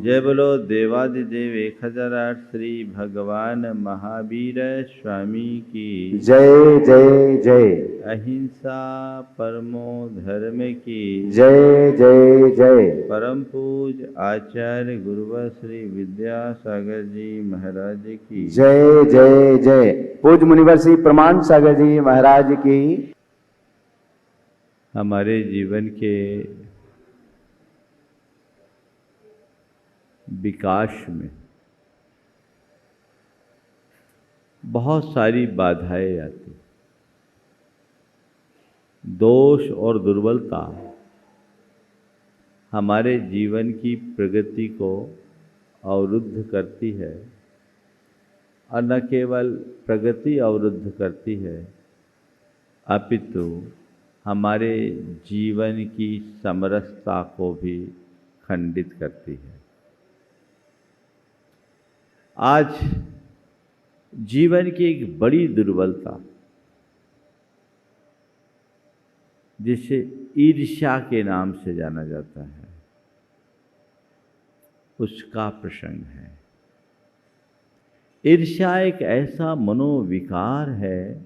जय बोलो देवादिदेव 1008 श्री भगवान महावीर स्वामी की जय जय जय। अहिंसा परमो धर्म की जय जय जय। परम पूज आचार्य गुरुवर श्री विद्यासागर जी महाराज की जय जय जय। पूज मुनिवर श्री प्रमाण सागर जी महाराज की। हमारे जीवन के विकास में बहुत सारी बाधाएं आती, दोष और दुर्बलता हमारे जीवन की प्रगति को अवरुद्ध करती है, और न केवल प्रगति अवरुद्ध करती है अपितु हमारे जीवन की समरसता को भी खंडित करती है। आज जीवन की एक बड़ी दुर्बलता जिसे ईर्ष्या के नाम से जाना जाता है, उसका प्रसंग है। ईर्ष्या एक ऐसा मनोविकार है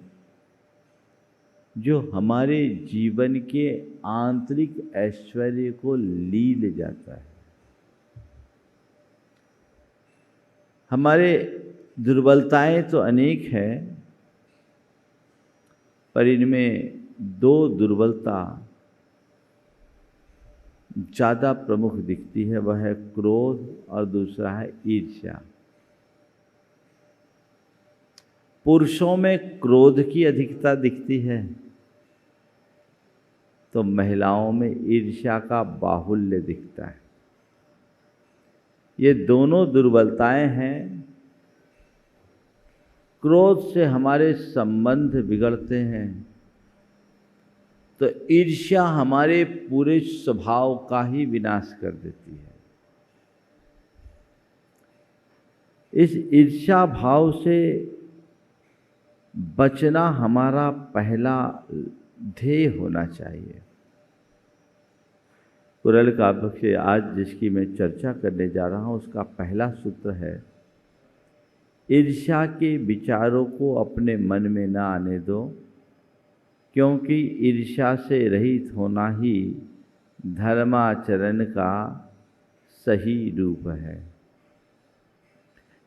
जो हमारे जीवन के आंतरिक ऐश्वर्य को लील जाता है। हमारे दुर्बलताएं तो अनेक हैं, पर इनमें दो दुर्बलता ज़्यादा प्रमुख दिखती है, वह है क्रोध और दूसरा है ईर्ष्या। पुरुषों में क्रोध की अधिकता दिखती है तो महिलाओं में ईर्ष्या का बाहुल्य दिखता है। ये दोनों दुर्बलताएं हैं। क्रोध से हमारे संबंध बिगड़ते हैं तो ईर्ष्या हमारे पूरे स्वभाव का ही विनाश कर देती है। इस ईर्ष्या भाव से बचना हमारा पहला ध्येय होना चाहिए। कुरल काव्य से आज जिसकी मैं चर्चा करने जा रहा हूँ उसका पहला सूत्र है, ईर्ष्या के विचारों को अपने मन में न आने दो, क्योंकि ईर्ष्या से रहित होना ही धर्माचरण का सही रूप है।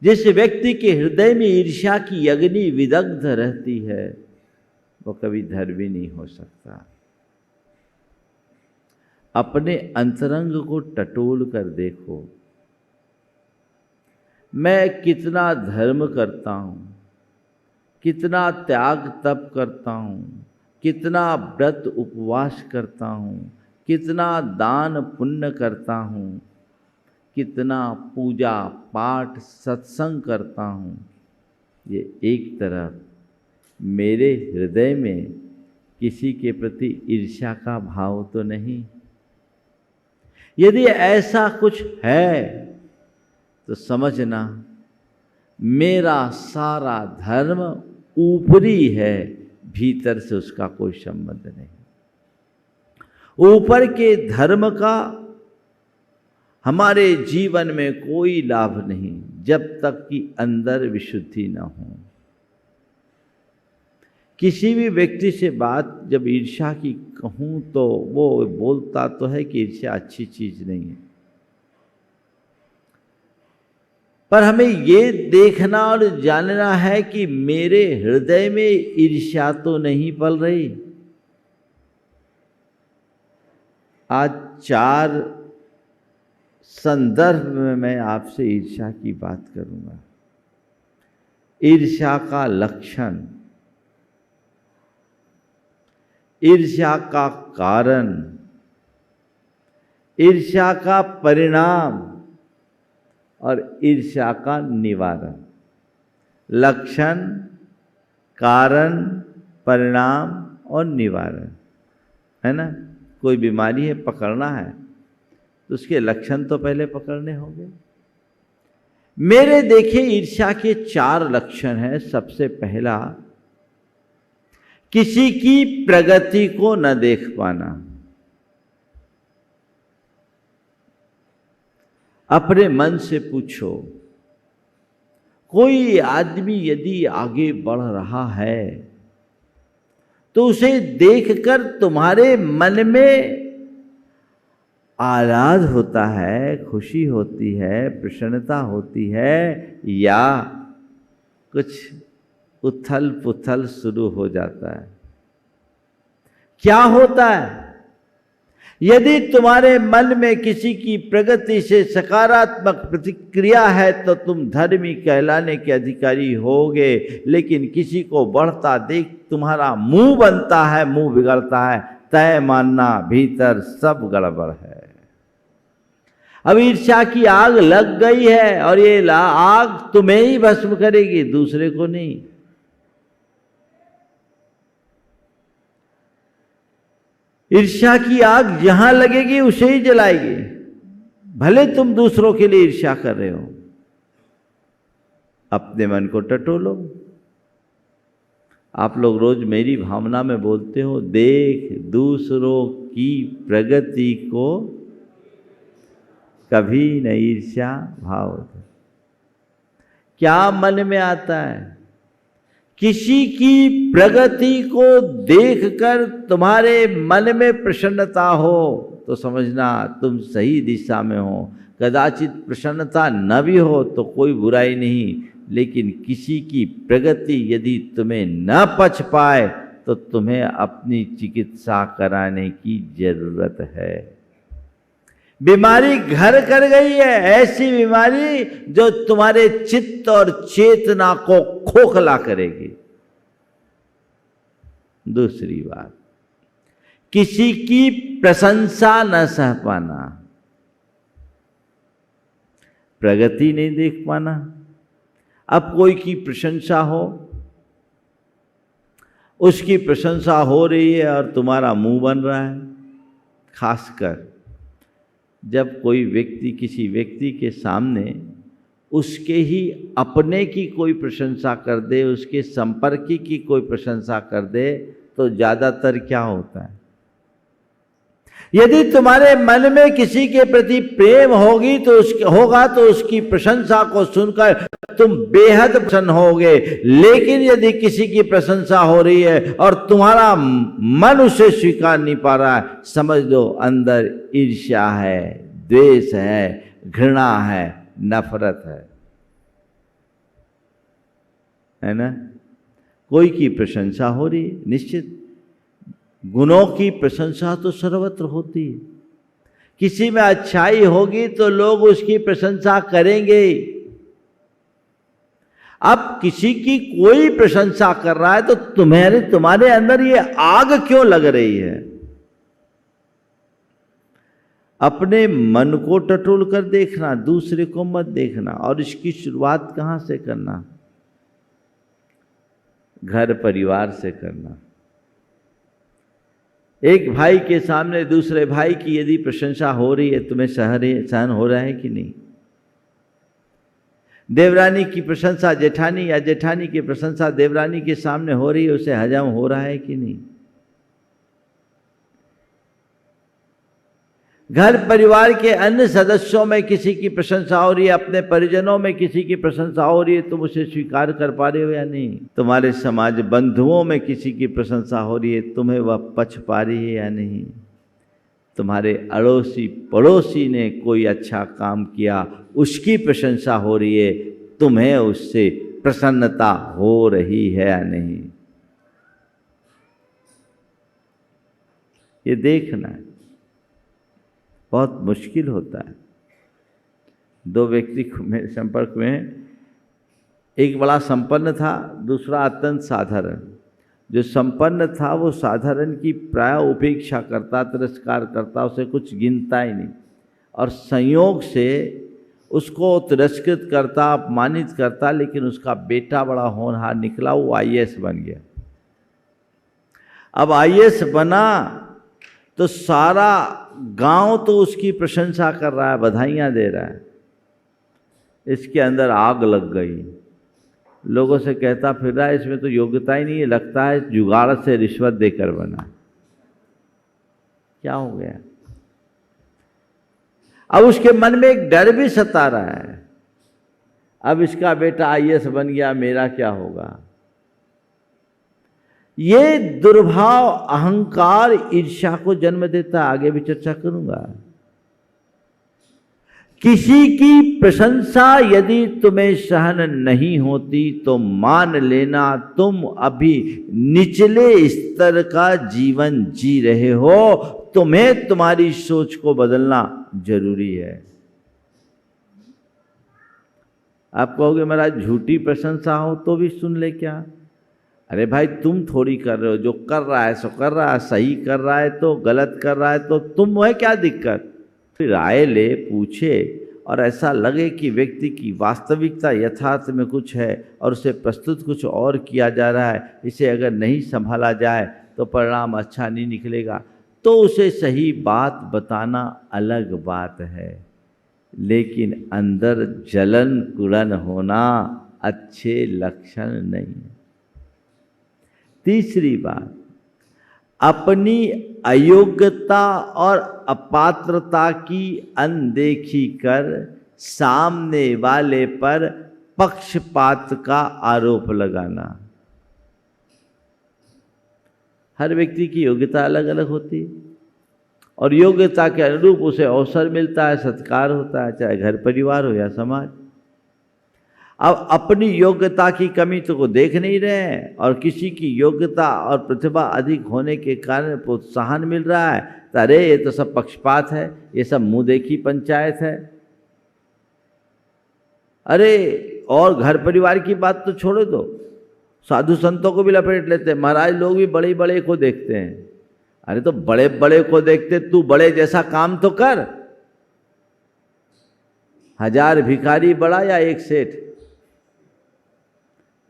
जिस व्यक्ति के हृदय में ईर्ष्या की अग्नि विदग्ध रहती है वो कभी धर्मी नहीं हो सकता। अपने अंतरंग को टटोल कर देखो, मैं कितना धर्म करता हूँ, कितना त्याग तप करता हूँ, कितना व्रत उपवास करता हूँ, कितना दान पुण्य करता हूँ, कितना पूजा पाठ सत्संग करता हूँ। ये एक तरफ मेरे हृदय में किसी के प्रति ईर्ष्या का भाव तो नहीं। यदि ऐसा कुछ है तो समझना मेरा सारा धर्म ऊपरी है, भीतर से उसका कोई संबंध नहीं। ऊपर के धर्म का हमारे जीवन में कोई लाभ नहीं जब तक कि अंदर विशुद्धि न हो। किसी भी व्यक्ति से बात जब ईर्ष्या की कहूँ तो वो बोलता तो है कि ईर्ष्या अच्छी चीज नहीं है, पर हमें ये देखना और जानना है कि मेरे हृदय में ईर्ष्या तो नहीं पल रही। आज 4 संदर्भ में मैं आपसे ईर्ष्या की बात करूंगा। ईर्ष्या का लक्षण, ईर्ष्या का कारण, ईर्ष्या का परिणाम और ईर्ष्या का निवारण। लक्षण, कारण, परिणाम और निवारण, है ना। कोई बीमारी है, पकड़ना है तो उसके लक्षण तो पहले पकड़ने होंगे। मेरे देखे ईर्ष्या के 4 लक्षण हैं। सबसे पहला, किसी की प्रगति को न देख पाना। अपने मन से पूछो, कोई आदमी यदि आगे बढ़ रहा है तो उसे देखकर तुम्हारे मन में आह्लाद होता है, खुशी होती है, प्रसन्नता होती है, या कुछ उथल पुथल शुरू हो जाता है? क्या होता है? यदि तुम्हारे मन में किसी की प्रगति से सकारात्मक प्रतिक्रिया है तो तुम धर्मी कहलाने के अधिकारी होगे, लेकिन किसी को बढ़ता देख तुम्हारा मुंह बनता है, मुंह बिगड़ता है, तय मानना भीतर सब गड़बड़ है। अब ईर्ष्या की आग लग गई है और ये आग तुम्हें ही भस्म करेगी, दूसरे को नहीं। ईर्ष्या की आग जहां लगेगी उसे ही जलाएगी, भले तुम दूसरों के लिए ईर्ष्या कर रहे हो। अपने मन को टटोलो। आप लोग रोज मेरी भावना में बोलते हो, देख दूसरों की प्रगति को कभी न ईर्ष्या भाव होता। क्या मन में आता है? किसी की प्रगति को देखकर तुम्हारे मन में प्रसन्नता हो तो समझना तुम सही दिशा में हो। कदाचित प्रसन्नता न भी हो तो कोई बुराई नहीं, लेकिन किसी की प्रगति यदि तुम्हें न पच पाए तो तुम्हें अपनी चिकित्सा कराने की जरूरत है। बीमारी घर कर गई है, ऐसी बीमारी जो तुम्हारे चित्त और चेतना को खोखला करेगी। दूसरी बात, किसी की प्रशंसा न सह पाना, प्रगति नहीं देख पाना। अब कोई की प्रशंसा हो, उसकी प्रशंसा हो रही है और तुम्हारा मुंह बन रहा है। खासकर जब कोई व्यक्ति किसी व्यक्ति के सामने उसके ही अपने की कोई प्रशंसा कर दे, उसके संपर्की की कोई प्रशंसा कर दे, तो ज्यादातर क्या होता है? यदि तुम्हारे मन में किसी के प्रति प्रेम होगी तो उसकी प्रशंसा को सुनकर तुम बेहद प्रसन्न होगे। लेकिन यदि किसी की प्रशंसा हो रही है और तुम्हारा मन उसे स्वीकार नहीं पा रहा है, समझ लो अंदर ईर्ष्या है, द्वेष है, घृणा है, नफरत है ना? कोई की प्रशंसा हो रही है, निश्चित गुणों की प्रशंसा तो सर्वत्र होती है। किसी में अच्छाई होगी तो लोग उसकी प्रशंसा करेंगे। अब किसी की कोई प्रशंसा कर रहा है तो तुम्हारे अंदर ये आग क्यों लग रही है? अपने मन को टटोल कर देखना, दूसरे को मत देखना। और इसकी शुरुआत कहाँ से करना? घर परिवार से करना। एक भाई के सामने दूसरे भाई की यदि प्रशंसा हो रही है, तुम्हें सहन हो रहा है कि नहीं? देवरानी की प्रशंसा जेठानी या जेठानी की प्रशंसा देवरानी के सामने हो रही है, उसे हजम हो रहा है कि नहीं? घर परिवार के अन्य सदस्यों में किसी की प्रशंसा हो रही है, अपने परिजनों में किसी की प्रशंसा हो रही है, तुम उसे स्वीकार कर पा रहे हो या नहीं? तुम्हारे समाज बंधुओं में किसी की प्रशंसा हो रही है, तुम्हें वह पच पा रही है या नहीं? तुम्हारे अड़ोसी पड़ोसी ने कोई अच्छा काम किया, उसकी प्रशंसा हो रही है, तुम्हें उससे प्रसन्नता हो रही है या नहीं? ये देखना है। बहुत मुश्किल होता है। दो व्यक्ति मेरे संपर्क में, एक बड़ा संपन्न था, दूसरा अत्यंत साधारण। जो संपन्न था वो साधारण की प्राय उपेक्षा करता, तिरस्कार करता, उसे कुछ गिनता ही नहीं, और संयोग से उसको तिरस्कृत करता, अपमानित करता। लेकिन उसका बेटा बड़ा होनहार निकला, वो IAS बन गया। अब IAS बना तो सारा गांव तो उसकी प्रशंसा कर रहा है, बधाइयां दे रहा है। इसके अंदर आग लग गई। लोगों से कहता फिर रहा है, इसमें तो योग्यता ही नहीं है, लगता है जुगाड़ से रिश्वत देकर बना। क्या हो गया? अब उसके मन में एक डर भी सता रहा है, अब इसका बेटा IAS बन गया, मेरा क्या होगा। ये दुर्भाव, अहंकार, ईर्ष्या को जन्म देता है। आगे भी चर्चा करूंगा। किसी की प्रशंसा यदि तुम्हें सहन नहीं होती तो मान लेना तुम अभी निचले स्तर का जीवन जी रहे हो। तुम्हें तुम्हारी सोच को बदलना जरूरी है। आप कहोगे महाराज झूठी प्रशंसा हो तो भी सुन ले क्या। अरे भाई तुम थोड़ी कर रहे हो, जो कर रहा है सो कर रहा है, सही कर रहा है तो गलत कर रहा है तो तुम है क्या दिक्कत। फिर राय ले, पूछे, और ऐसा लगे कि व्यक्ति की वास्तविकता यथार्थ में कुछ है और उसे प्रस्तुत कुछ और किया जा रहा है, इसे अगर नहीं संभाला जाए तो परिणाम अच्छा नहीं निकलेगा, तो उसे सही बात बताना अलग बात है। लेकिन अंदर जलन कुड़न होना अच्छे लक्षण नहीं है। तीसरी बात, अपनी अयोग्यता और अपात्रता की अनदेखी कर सामने वाले पर पक्षपात का आरोप लगाना। हर व्यक्ति की योग्यता अलग अलग होती है और योग्यता के अनुरूप उसे अवसर मिलता है, सत्कार होता है, चाहे घर परिवार हो या समाज। अब अपनी योग्यता की कमी तो को देख नहीं रहे हैं और किसी की योग्यता और प्रतिभा अधिक होने के कारण प्रोत्साहन मिल रहा है, तो अरे ये तो सब पक्षपात है, ये सब मुंह देखी पंचायत है। अरे और घर परिवार की बात तो छोड़ दो, साधु संतों को भी लपेट लेते हैं। महाराज लोग भी बड़े बड़े को देखते हैं। अरे तो बड़े बड़े को देखते, तू बड़े जैसा काम तो कर। 1000 भिखारी बड़ा या एक सेठ।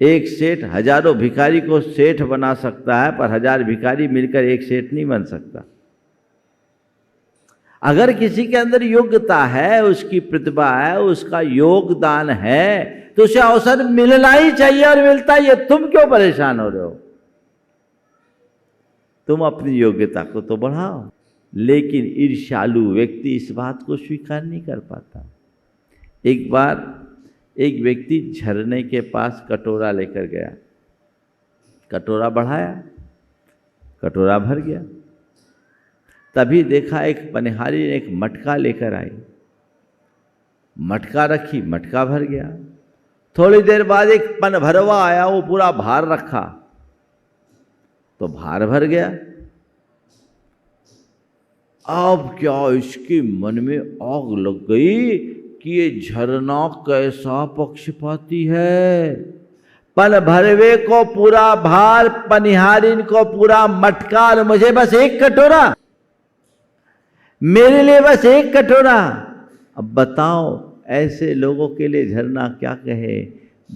एक सेठ हजारों भिखारी को सेठ बना सकता है, पर 1000 भिखारी मिलकर एक सेठ नहीं बन सकता। अगर किसी के अंदर योग्यता है, उसकी प्रतिभा है, उसका योगदान है, तो उसे अवसर मिलना ही चाहिए और मिलता ही है। तुम क्यों परेशान हो रहे हो। तुम अपनी योग्यता को तो बढ़ाओ। लेकिन ईर्ष्यालु व्यक्ति इस बात को स्वीकार नहीं कर पाता। एक बार एक व्यक्ति झरने के पास कटोरा लेकर गया, कटोरा बढ़ाया, कटोरा भर गया। तभी देखा एक पनिहारी ने एक मटका लेकर आई, मटका रखी, मटका भर गया। थोड़ी देर बाद एक पन भरवा आया, वो पूरा भार रखा तो भार भर गया। अब क्या इसके मन में आग लग गई कि ये झरना कैसा पक्षपाती है। पन भरवे को पूरा भार, पनिहारिन को पूरा मटका, और मुझे बस एक कटोरा, मेरे लिए बस एक कटोरा। अब बताओ ऐसे लोगों के लिए झरना क्या कहे।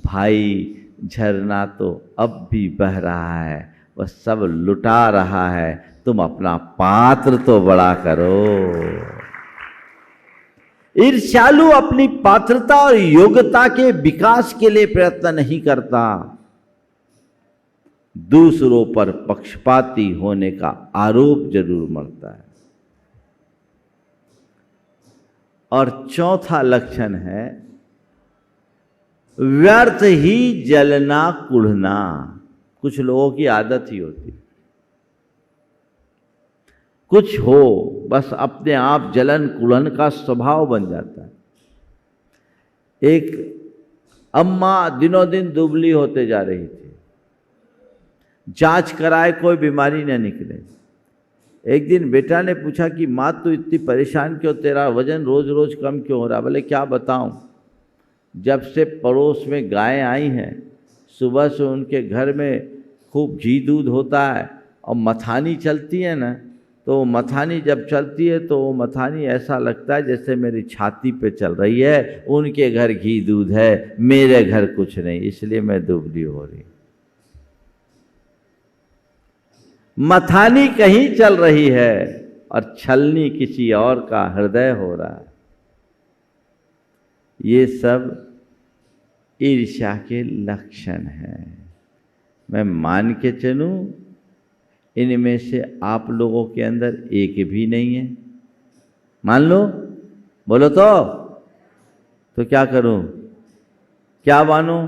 भाई झरना तो अब भी बह रहा है, वह सब लुटा रहा है, तुम अपना पात्र तो बड़ा करो। ईर्ष्यालु अपनी पात्रता और योग्यता के विकास के लिए प्रयत्न नहीं करता, दूसरों पर पक्षपाती होने का आरोप जरूर मरता है। और चौथा लक्षण है व्यर्थ ही जलना कुढ़ना। कुछ लोगों की आदत ही होती, कुछ हो बस अपने आप जलन कुढ़न का स्वभाव बन जाता है। एक अम्मा दिनों दिन दुबली होते जा रही थी, जांच कराए कोई बीमारी न निकले। एक दिन बेटा ने पूछा कि माँ तू इतनी परेशान क्यों, तेरा वजन रोज रोज कम क्यों हो रहा। बोले क्या बताऊं, जब से पड़ोस में गायें आई हैं, सुबह से उनके घर में खूब घी दूध होता है और मथानी चलती है ना, तो मथानी जब चलती है तो वो मथानी ऐसा लगता है जैसे मेरी छाती पे चल रही है। उनके घर घी दूध है, मेरे घर कुछ नहीं, इसलिए मैं दुबली हो रही। मथानी कहीं चल रही है और छलनी किसी और का हृदय हो रहा है। ये सब ईर्ष्या के लक्षण हैं। मैं मान के चलूं इनमें से आप लोगों के अंदर एक भी नहीं है। मान लो बोलो तो क्या करूं, क्या मानूं?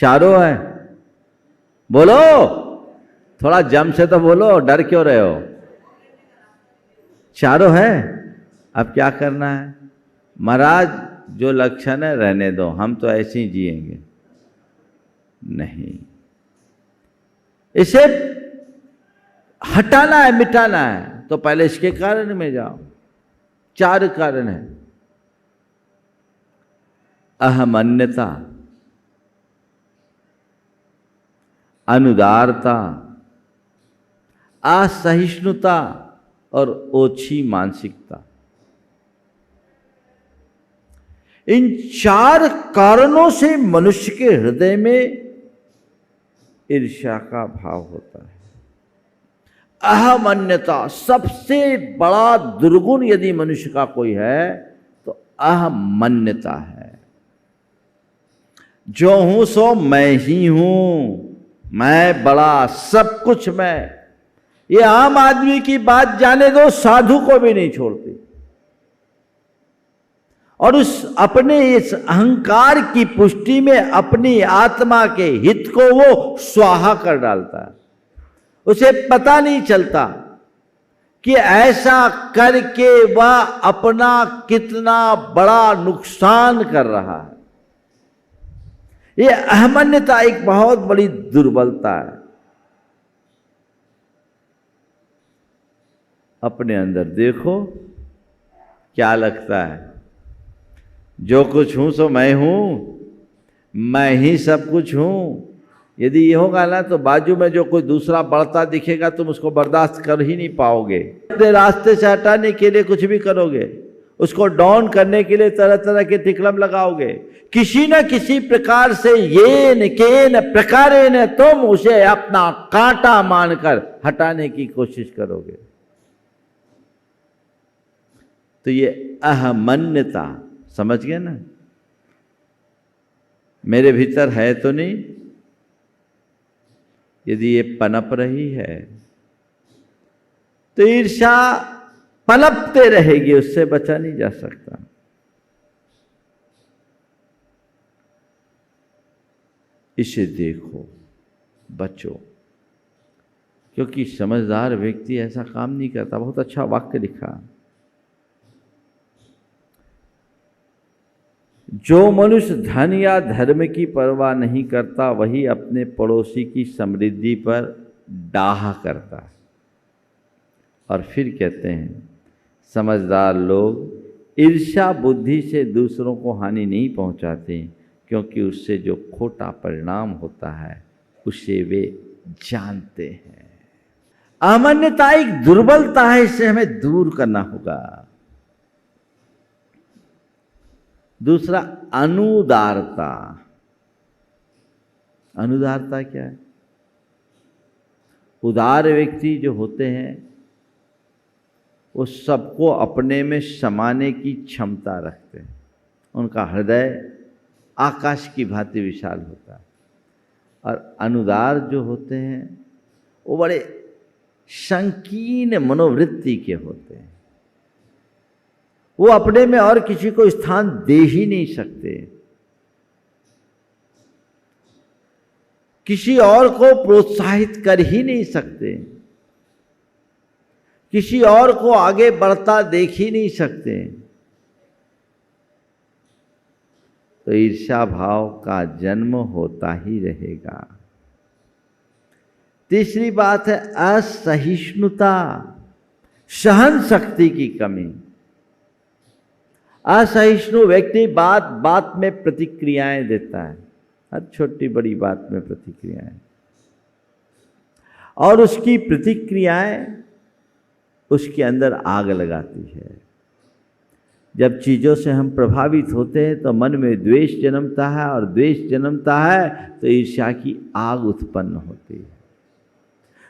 चारों है, बोलो, थोड़ा जम से तो बोलो, डर क्यों रहे हो? चारों है, अब क्या करना है? महाराज जो लक्षण है रहने दो, हम तो ऐसे ही जिएंगे। नहीं, इसे हटाना है, मिटाना है, तो पहले इसके कारण में जाओ। 4 कारण है। अहमन्यता, अनुदारता, असहिष्णुता और ओछी मानसिकता। इन 4 कारणों से मनुष्य के हृदय में ईर्ष्या का भाव होता है। अहमन्यता सबसे बड़ा दुर्गुण यदि मनुष्य का कोई है तो अहमन्यता है। जो हूं सो मैं ही हूं, मैं बड़ा, सब कुछ मैं। ये आम आदमी की बात जाने दो, साधु को भी नहीं छोड़ती। और उस अपने इस अहंकार की पुष्टि में अपनी आत्मा के हित को वो स्वाहा कर डालता है। उसे पता नहीं चलता कि ऐसा करके वह अपना कितना बड़ा नुकसान कर रहा है। ये अहमन्यता एक बहुत बड़ी दुर्बलता है। अपने अंदर देखो क्या लगता है। जो कुछ हूं सो मैं हूं, मैं ही सब कुछ हूं। यदि ये होगा ना तो बाजू में जो कोई दूसरा बढ़ता दिखेगा तुम उसको बर्दाश्त कर ही नहीं पाओगे। अपने रास्ते से हटाने के लिए कुछ भी करोगे, उसको डाउन करने के लिए तरह तरह के तिकड़म लगाओगे। किसी न किसी प्रकार से येन केन प्रकारेण तुम उसे अपना कांटा मानकर हटाने की कोशिश करोगे। तो ये अहमन्यता, समझ गए ना? मेरे भीतर है तो नहीं। यदि ये पनप रही है तो ईर्ष्या पनपते रहेगी, उससे बचा नहीं जा सकता। इसे देखो, बचो, क्योंकि समझदार व्यक्ति ऐसा काम नहीं करता। बहुत अच्छा वाक्य लिखा। जो मनुष्य धन या धर्म की परवाह नहीं करता वही अपने पड़ोसी की समृद्धि पर डाह करता है। और फिर कहते हैं समझदार लोग ईर्ष्या बुद्धि से दूसरों को हानि नहीं पहुंचाते, क्योंकि उससे जो खोटा परिणाम होता है उसे वे जानते हैं। अहमन्यता एक दुर्बलता है, इसे हमें दूर करना होगा। दूसरा अनुदारता। अनुदारता क्या है? उदार व्यक्ति जो होते हैं वो सबको अपने में समाने की क्षमता रखते हैं। उनका हृदय आकाश की भांति विशाल होता है। और अनुदार जो होते हैं वो बड़े संकीर्ण मनोवृत्ति के होते हैं। वो अपने में और किसी को स्थान दे ही नहीं सकते, किसी और को प्रोत्साहित कर ही नहीं सकते, किसी और को आगे बढ़ता देख ही नहीं सकते। तो ईर्ष्या भाव का जन्म होता ही रहेगा। तीसरी बात है असहिष्णुता, सहन शक्ति की कमी। असहिष्णु व्यक्ति बात बात में प्रतिक्रियाएं देता है, हर छोटी बड़ी बात में प्रतिक्रियाएं, और उसकी प्रतिक्रियाएं उसके अंदर आग लगाती है। जब चीज़ों से हम प्रभावित होते हैं तो मन में द्वेष जन्मता है, और द्वेष जन्मता है तो ईर्ष्या की आग उत्पन्न होती है।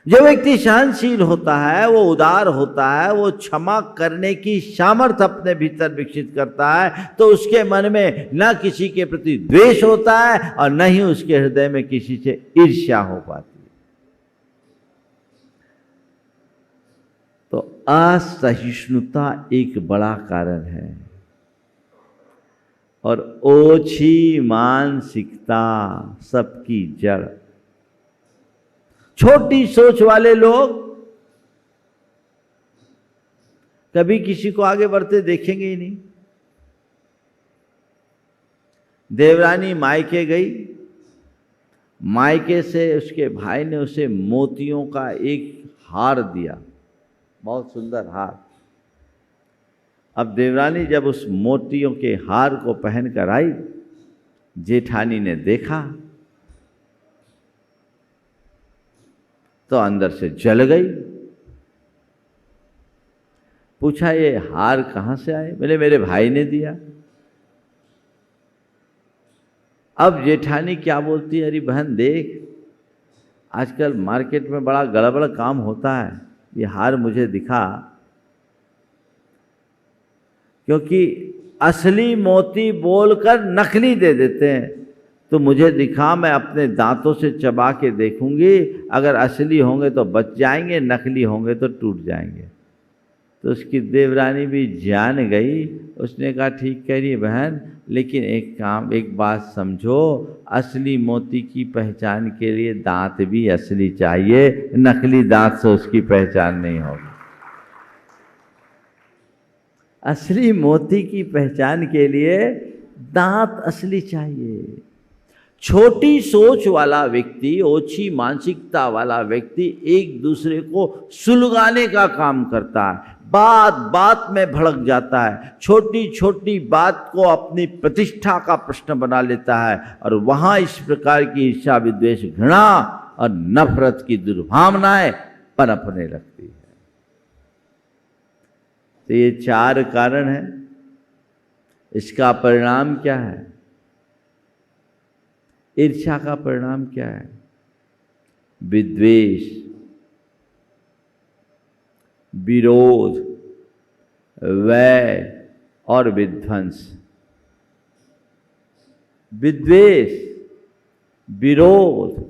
जो व्यक्ति सहनशील होता है, वो उदार होता है, वो क्षमा करने की सामर्थ्य अपने भीतर विकसित करता है, तो उसके मन में न किसी के प्रति द्वेष होता है और न ही उसके हृदय में किसी से ईर्ष्या हो पाती है। तो असहिष्णुता एक बड़ा कारण है। और ओछी मानसिकता सबकी जड़। छोटी सोच वाले लोग कभी किसी को आगे बढ़ते देखेंगे ही नहीं। देवरानी मायके गई, मायके से उसके भाई ने उसे मोतियों का एक हार दिया, बहुत सुंदर हार। अब देवरानी जब उस मोतियों के हार को पहन कर आई, जेठानी ने देखा तो अंदर से जल गई। पूछा ये हार कहाँ से आए? बोले मेरे भाई ने दिया। अब जेठानी क्या बोलती है, अरे बहन देख, आजकल मार्केट में बड़ा गड़बड़ काम होता है, ये हार मुझे दिखा, क्योंकि असली मोती बोलकर नकली दे देते हैं, तो मुझे दिखा, मैं अपने दांतों से चबा के देखूंगी, अगर असली होंगे तो बच जाएंगे, नकली होंगे तो टूट जाएंगे। तो उसकी देवरानी भी जान गई। उसने कहा ठीक कह रही है बहन, लेकिन एक बात समझो, असली मोती की पहचान के लिए दांत भी असली चाहिए, नकली दांत से उसकी पहचान नहीं होगी। असली मोती की पहचान के लिए दांत असली चाहिए। छोटी सोच वाला व्यक्ति, ओछी मानसिकता वाला व्यक्ति एक दूसरे को सुलगाने का काम करता है, बात बात में भड़क जाता है, छोटी छोटी बात को अपनी प्रतिष्ठा का प्रश्न बना लेता है, और वहां इस प्रकार की ईर्ष्या, विद्वेष, घृणा और नफरत की दुर्भावनाएं पनपने लगती है। तो ये 4 कारण हैं। इसका परिणाम क्या है? ईर्ष्या का परिणाम क्या है? विद्वेष, विरोध, वैर और विध्वंस। विद्वेष, विरोध,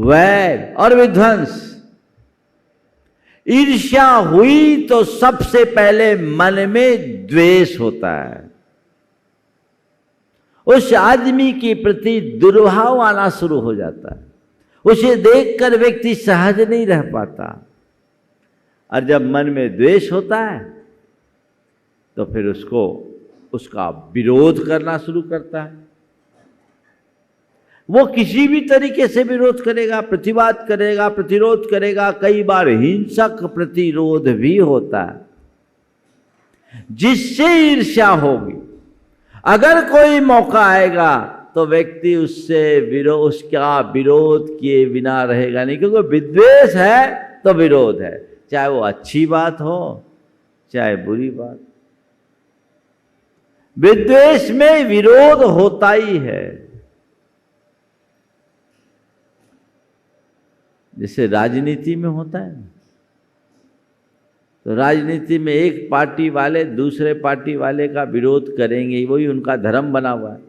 वैर और विध्वंस। ईर्ष्या हुई तो सबसे पहले मन में द्वेष होता है, उस आदमी के प्रति दुर्भाव आना शुरू हो जाता है, उसे देखकर व्यक्ति सहज नहीं रह पाता। और जब मन में द्वेष होता है तो फिर उसका विरोध करना शुरू करता है। वो किसी भी तरीके से विरोध करेगा, प्रतिवाद करेगा, प्रतिरोध करेगा, कई बार हिंसक प्रतिरोध भी होता है, जिससे ईर्ष्या होगी। अगर कोई मौका आएगा तो व्यक्ति उसका विरोध किए बिना रहेगा नहीं, क्योंकि विद्वेष है तो विरोध है, चाहे वो अच्छी बात हो चाहे बुरी बात। विद्वेष में विरोध होता ही है। जैसे राजनीति में होता है, तो राजनीति में एक पार्टी वाले दूसरे पार्टी वाले का विरोध करेंगे, वही उनका धर्म बना हुआ है।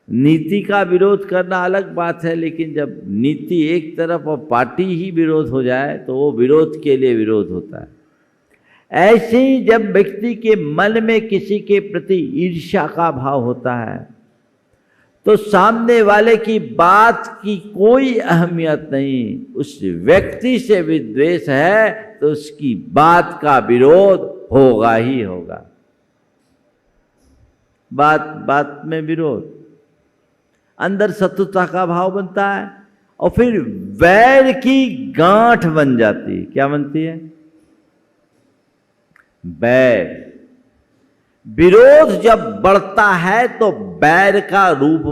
नीति का विरोध करना अलग बात है, लेकिन जब नीति एक तरफ और पार्टी ही विरोध हो जाए तो वो विरोध के लिए विरोध होता है। ऐसे ही जब व्यक्ति के मन में किसी के प्रति ईर्ष्या का भाव होता है तो सामने वाले की बात की कोई अहमियत नहीं, उस व्यक्ति से विद्वेष है तो उसकी बात का विरोध होगा ही होगा। बात बात में विरोध, अंदर शत्रुता का भाव बनता है, और फिर वैर की गांठ बन जाती है। क्या बनती है? वैर। विरोध जब बढ़ता है तो बैर का रूप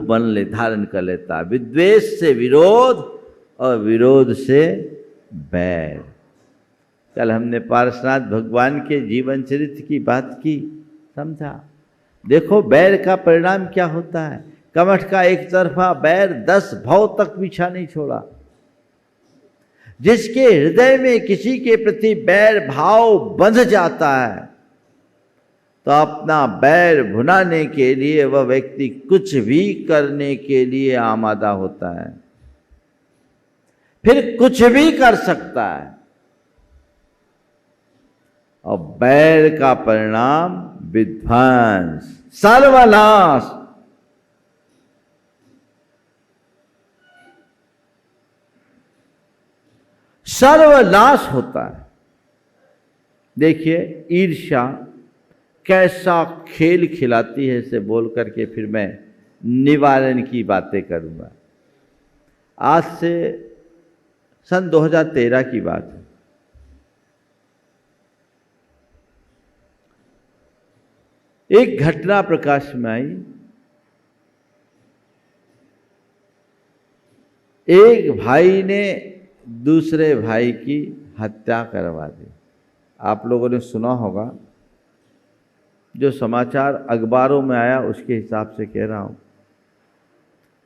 धारण कर लेता है। विद्वेष से विरोध और विरोध से बैर। कल हमने पार्श्वनाथ भगवान के जीवन चरित्र की बात की, समझा। देखो बैर का परिणाम क्या होता है। कमठ का एक तरफा बैर 10 भव तक पीछा नहीं छोड़ा। जिसके हृदय में किसी के प्रति बैर भाव बंध जाता है तो अपना बैर भुनाने के लिए वह व्यक्ति कुछ भी करने के लिए आमादा होता है, फिर कुछ भी कर सकता है। और बैर का परिणाम विध्वंस, सर्वनाश। सर्वनाश होता है। देखिए ईर्ष्या कैसा खेल खिलाती है, इसे बोल करके फिर मैं निवारण की बातें करूंगा। आज से सन 2013 की बात है। एक घटना प्रकाश में आई। एक भाई ने दूसरे भाई की हत्या करवा दी। आप लोगों ने सुना होगा, जो समाचार अखबारों में आया उसके हिसाब से कह रहा हूं।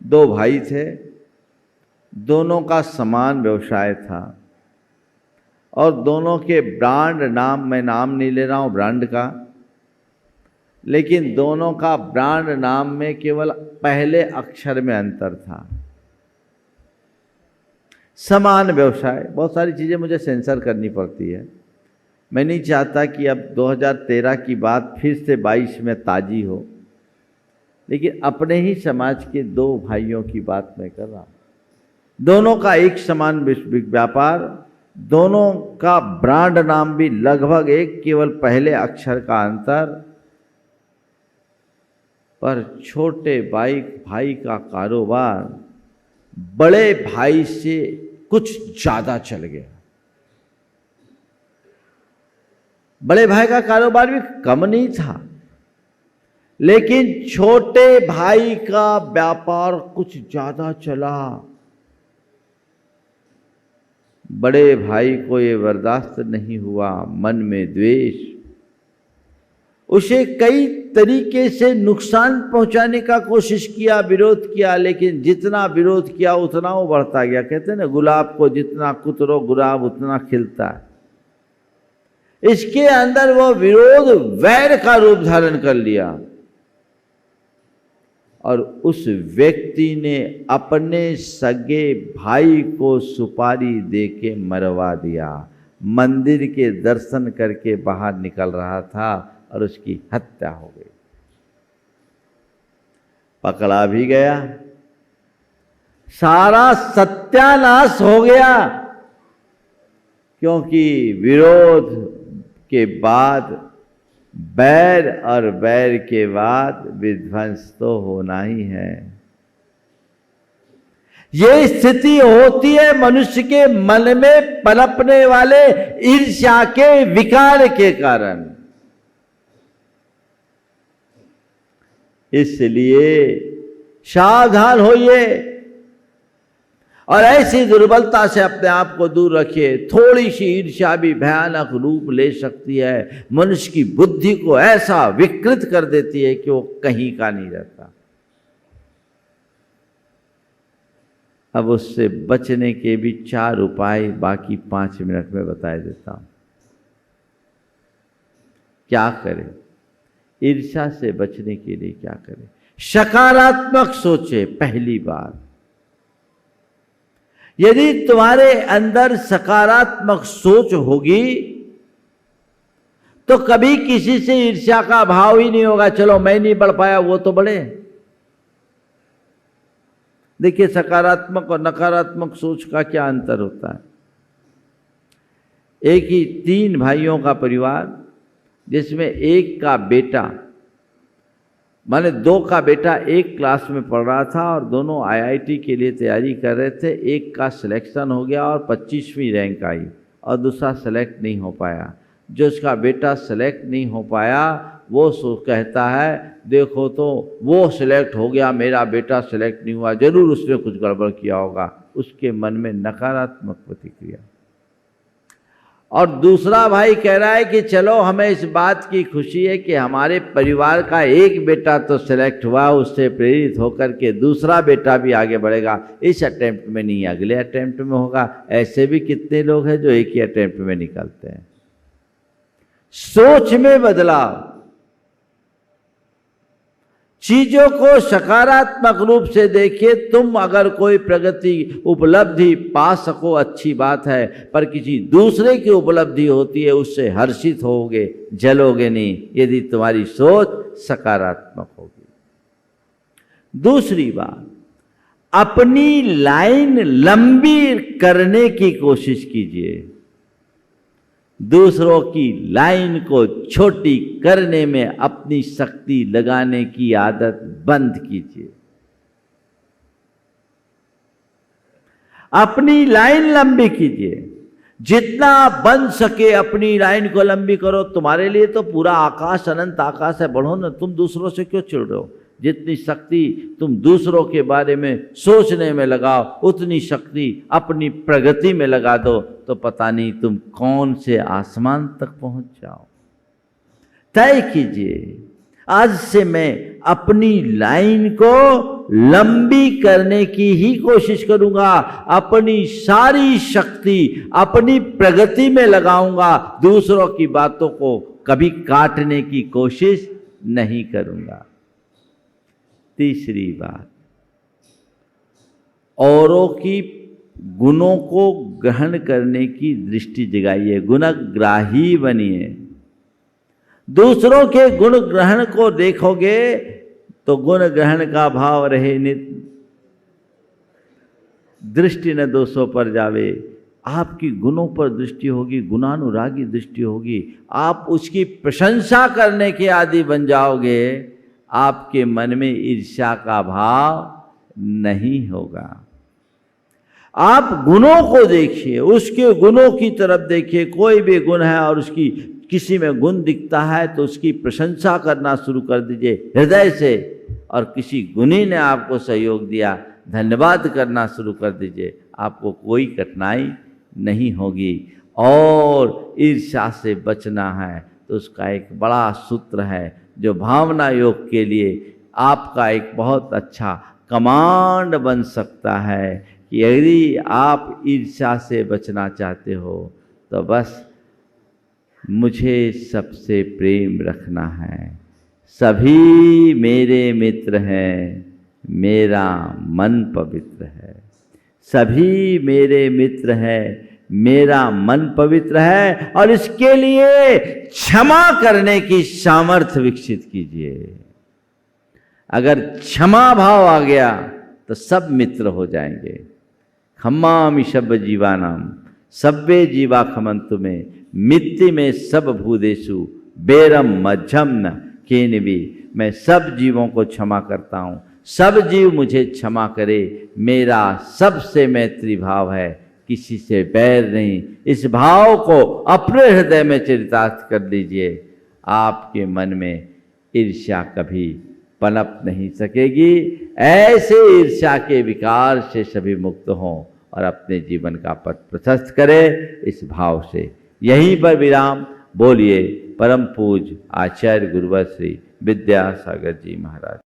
दो भाई थे, दोनों का समान व्यवसाय था और दोनों के ब्रांड नाम, मैं नाम नहीं ले रहा हूं ब्रांड का, लेकिन दोनों का ब्रांड नाम में केवल पहले अक्षर में अंतर था। समान व्यवसाय, बहुत सारी चीज़ें मुझे सेंसर करनी पड़ती है। मैं नहीं चाहता कि अब 2013 की बात फिर से 22 में ताजी हो, लेकिन अपने ही समाज के दो भाइयों की बात मैं कर रहा हूँ। दोनों का एक समान व्यापार, दोनों का ब्रांड नाम भी लगभग एक, केवल पहले अक्षर का अंतर। पर छोटे भाई का कारोबार बड़े भाई से कुछ ज्यादा चल गया। बड़े भाई का कारोबार भी कम नहीं था, लेकिन छोटे भाई का व्यापार कुछ ज्यादा चला। बड़े भाई को ये बर्दाश्त नहीं हुआ, मन में द्वेष, उसे कई तरीके से नुकसान पहुंचाने का कोशिश किया, विरोध किया, लेकिन जितना विरोध किया उतना वो बढ़ता गया। कहते हैं ना, गुलाब को जितना कुतरो गुलाब उतना खिलता है। इसके अंदर वो विरोध वैर का रूप धारण कर लिया और उस व्यक्ति ने अपने सगे भाई को सुपारी देके मरवा दिया। मंदिर के दर्शन करके बाहर निकल रहा था और उसकी हत्या हो गई। पकड़ा भी गया, सारा सत्यानाश हो गया, क्योंकि विरोध के बाद बैर और बैर के बाद विध्वंस तो होना ही है। ये स्थिति होती है मनुष्य के मन में पनपने वाले ईर्ष्या के विकार के कारण। इसलिए सावधान होइए और ऐसी दुर्बलता से अपने आप को दूर रखिए। थोड़ी सी ईर्ष्या भी भयानक रूप ले सकती है, मनुष्य की बुद्धि को ऐसा विकृत कर देती है कि वो कहीं का नहीं रहता। अब उससे बचने के भी 4 उपाय बाकी 5 मिनट में बता देता हूं। क्या करें? ईर्ष्या से बचने के लिए क्या करें? सकारात्मक सोचे। पहली बात, यदि तुम्हारे अंदर सकारात्मक सोच होगी तो कभी किसी से ईर्ष्या का भाव ही नहीं होगा। चलो मैं नहीं बढ़ पाया, वो तो बढ़े। देखिए, सकारात्मक और नकारात्मक सोच का क्या अंतर होता है। एक ही 3 भाइयों का परिवार, जिसमें एक का बेटा, माने 2 का बेटा एक क्लास में पढ़ रहा था और दोनों आईआईटी के लिए तैयारी कर रहे थे। एक का सिलेक्शन हो गया और 25वीं रैंक आई और दूसरा सेलेक्ट नहीं हो पाया। जो उसका बेटा सेलेक्ट नहीं हो पाया वो कहता है, देखो तो वो सिलेक्ट हो गया, मेरा बेटा सिलेक्ट नहीं हुआ, जरूर उसने कुछ गड़बड़ किया होगा। उसके मन में नकारात्मक प्रतिक्रिया। और दूसरा भाई कह रहा है कि चलो हमें इस बात की खुशी है कि हमारे परिवार का एक बेटा तो सिलेक्ट हुआ, उससे प्रेरित होकर के दूसरा बेटा भी आगे बढ़ेगा। इस अटेम्प्ट में नहीं, अगले अटेम्प्ट में होगा। ऐसे भी कितने लोग हैं जो एक ही अटेम्प्ट में निकलते हैं। सोच में बदलाव। चीजों को सकारात्मक रूप से देखिए। तुम अगर कोई प्रगति उपलब्धि पा सको अच्छी बात है, पर किसी दूसरे की उपलब्धि होती है उससे हर्षित होगे, जलोगे नहीं, यदि तुम्हारी सोच सकारात्मक होगी। दूसरी बात, अपनी लाइन लंबी करने की कोशिश कीजिए। दूसरों की लाइन को छोटी करने में अपनी शक्ति लगाने की आदत बंद कीजिए। अपनी लाइन लंबी कीजिए, जितना बन सके अपनी लाइन को लंबी करो। तुम्हारे लिए तो पूरा आकाश अनंत आकाश है, बढ़ो ना, तुम दूसरों से क्यों चिढ़ रहे हो? जितनी शक्ति तुम दूसरों के बारे में सोचने में लगाओ, उतनी शक्ति अपनी प्रगति में लगा दो, तो पता नहीं तुम कौन से आसमान तक पहुंच जाओ। तय कीजिए, आज से मैं अपनी लाइन को लंबी करने की ही कोशिश करूंगा, अपनी सारी शक्ति अपनी प्रगति में लगाऊंगा, दूसरों की बातों को कभी काटने की कोशिश नहीं करूंगा। तीसरी बात, औरों की गुणों को ग्रहण करने की दृष्टि जगाइए, गुणग्राही बनिए। दूसरों के गुण ग्रहण को देखोगे तो गुण ग्रहण का भाव रहे नित्य, दृष्टि न दोषों पर जावे। आपकी गुणों पर दृष्टि होगी, गुणानुरागी दृष्टि होगी, आप उसकी प्रशंसा करने के आदि बन जाओगे। आपके मन में ईर्ष्या का भाव नहीं होगा। आप गुणों को देखिए, उसके गुणों की तरफ देखिए। कोई भी गुण है और उसकी किसी में गुण दिखता है तो उसकी प्रशंसा करना शुरू कर दीजिए हृदय से, और किसी गुणी ने आपको सहयोग दिया, धन्यवाद करना शुरू कर दीजिए। आपको कोई कठिनाई नहीं होगी। और ईर्ष्या से बचना है तो उसका एक बड़ा सूत्र है, जो भावना योग के लिए आपका एक बहुत अच्छा कमांड बन सकता है कि यदि आप ईर्ष्या से बचना चाहते हो तो बस मुझे सबसे प्रेम रखना है। सभी मेरे मित्र हैं, मेरा मन पवित्र है। सभी मेरे मित्र हैं, मेरा मन पवित्र है। और इसके लिए क्षमा करने की सामर्थ्य विकसित कीजिए। अगर क्षमा भाव आ गया तो सब मित्र हो जाएंगे। खम्मामि शब्द जीवानाम सब्बे जीवा खमंतु में मित्ति में सब भूदेशु बेरम मध्यम न केनवी। मैं सब जीवों को क्षमा करता हूँ, सब जीव मुझे क्षमा करे। मेरा सबसे मैत्री भाव है, किसी से बैर नहीं। इस भाव को अपने हृदय में चरितार्थ कर लीजिए। आपके मन में ईर्ष्या कभी पनप नहीं सकेगी। ऐसे ईर्ष्या के विकार से सभी मुक्त हों और अपने जीवन का पथ प्रशस्त करें इस भाव से। यहीं पर विराम। बोलिए परम पूज्य आचार्य गुरुवर श्री विद्यासागर जी महाराज।